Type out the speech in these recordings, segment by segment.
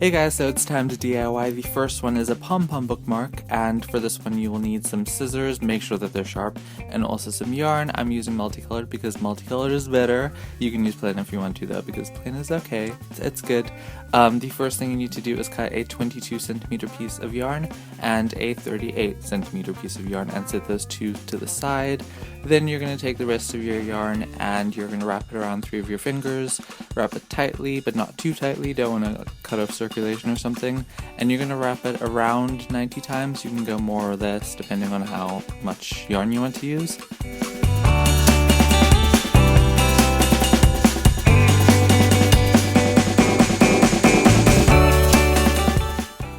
Hey guys, so it's time to DIY. The first one is a pom-pom bookmark, and for this one you will need some scissors, make sure that they're sharp, and also some yarn. I'm using multicolored because multicolored is better. You can use plain if you want to though, because plain is okay. It's good. The first thing you need to do is cut a 22 centimeter piece of yarn and a 38 centimeter piece of yarn and set those two to the side. Then you're going to take the rest of your yarn and you're going to wrap it around 3 of your fingers. Wrap it tightly, but not too tightly. Don't want to cut off circulation or something. And you're going to wrap it around 90 times. You can go more or less depending on how much yarn you want to use.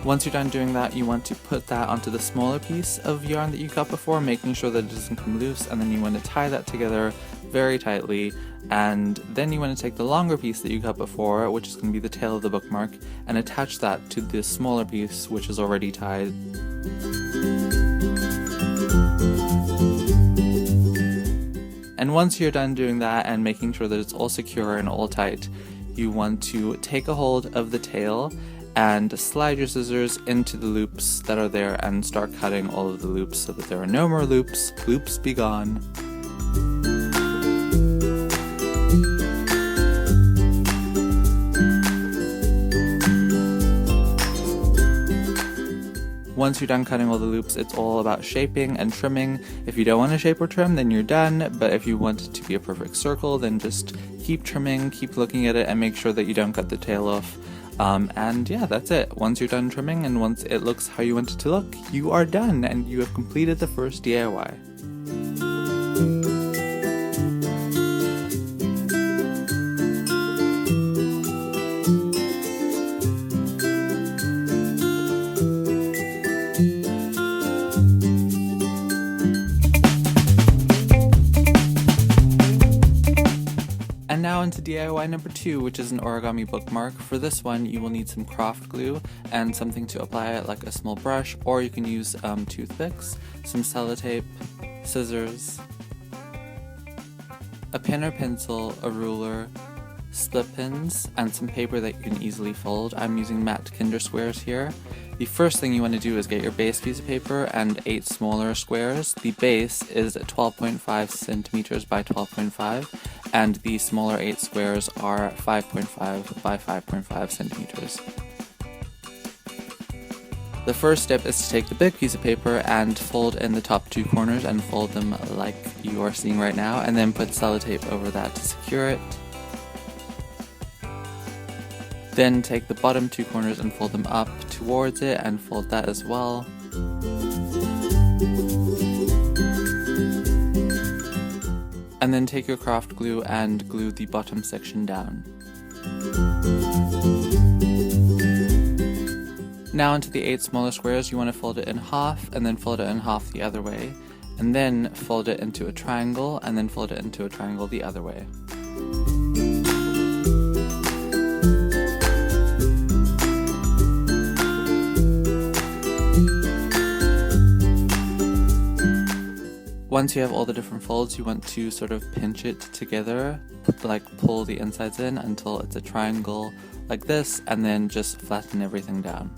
Once you're done doing that, you want to put that onto the smaller piece of yarn that you cut before, making sure that it doesn't come loose, and then you want to tie that together very tightly, and then you want to take the longer piece that you cut before, which is going to be the tail of the bookmark, and attach that to the smaller piece which is already tied. And once you're done doing that and making sure that it's all secure and all tight, you want to take a hold of the tail and slide your scissors into the loops that are there and start cutting all of the loops so that there are no more loops. Loops be gone. Once you're done cutting all the loops, it's all about shaping and trimming. If you don't want to shape or trim, then you're done, but if you want it to be a perfect circle, then just keep trimming, keep looking at it, and make sure that you don't cut the tail off. And yeah, that's it. Once you're done trimming and once it looks how you want it to look, you are done and you have completed the first DIY. And now into DIY number 2, which is an origami bookmark. For this one, you will need some craft glue and something to apply it, like a small brush, or you can use toothpicks, some sellotape, scissors, a pen or pencil, a ruler, split pins, and some paper that you can easily fold. I'm using matte Kinder squares here. The first thing you want to do is get your base piece of paper and 8 smaller squares. The base is 12.5 centimeters by 12.5, and the smaller 8 squares are 5.5 by 5.5 centimeters. The first step is to take the big piece of paper and fold in the top 2 corners and fold them like you are seeing right now, and then put sellotape over that to secure it. Then take the bottom 2 corners and fold them up towards it and fold that as well. And then take your craft glue and glue the bottom section down. Now into the 8 smaller squares, you want to fold it in half and then fold it in half the other way. And then fold it into a triangle and then fold it into a triangle the other way. Once you have all the different folds, you want to sort of pinch it together, like pull the insides in until it's a triangle like this, and then just flatten everything down.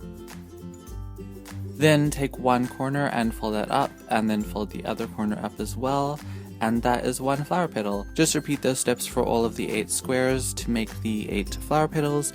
Then take one corner and fold that up, and then fold the other corner up as well, and that is one flower petal. Just repeat those steps for all of the 8 squares to make the 8 flower petals.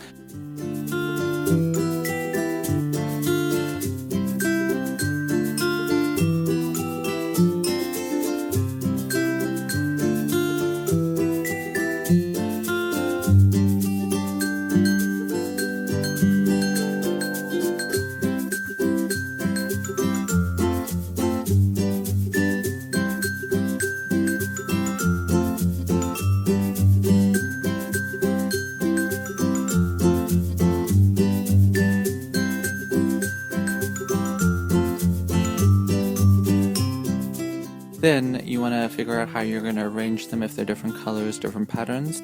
Then you want to figure out how you're going to arrange them, if they're different colors, different patterns.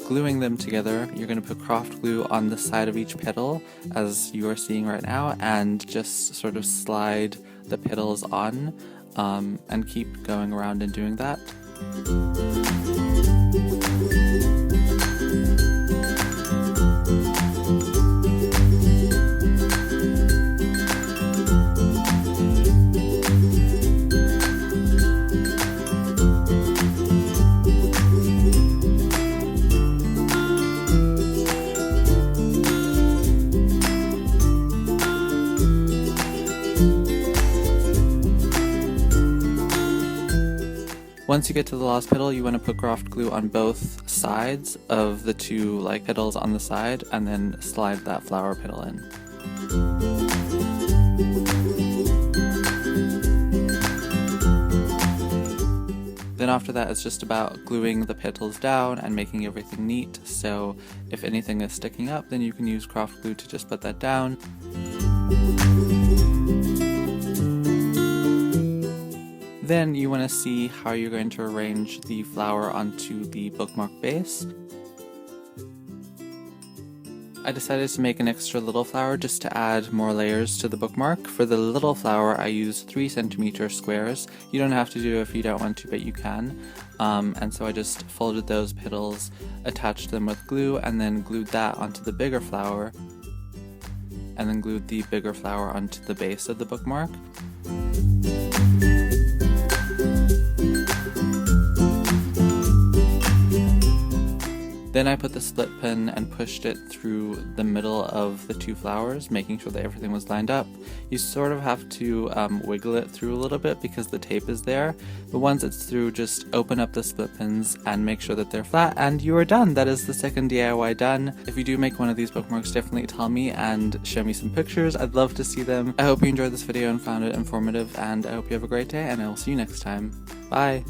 Gluing them together, you're going to put craft glue on the side of each petal, as you are seeing right now, and just sort of slide the petals on, and keep going around and doing that. Once you get to the last petal, you want to put craft glue on both sides of the two like petals on the side, and then slide that flower petal in. Then after that, it's just about gluing the petals down and making everything neat, so if anything is sticking up, then you can use craft glue to just put that down. Then you want to see how you're going to arrange the flower onto the bookmark base. I decided to make an extra little flower just to add more layers to the bookmark. For the little flower, I used 3cm squares. You don't have to do it if you don't want to, but you can. And so I just folded those petals, attached them with glue, and then glued that onto the bigger flower, and then glued the bigger flower onto the base of the bookmark. Then I put the split pin and pushed it through the middle of the two flowers, making sure that everything was lined up. You sort of have to wiggle it through a little bit because the tape is there, but once it's through, just open up the split pins and make sure that they're flat, and you are done. That is the second DIY done. If you do make one of these bookmarks, definitely tell me and show me some pictures. I'd love to see them. I hope you enjoyed this video and found it informative, and I hope you have a great day, and I will see you next time. Bye!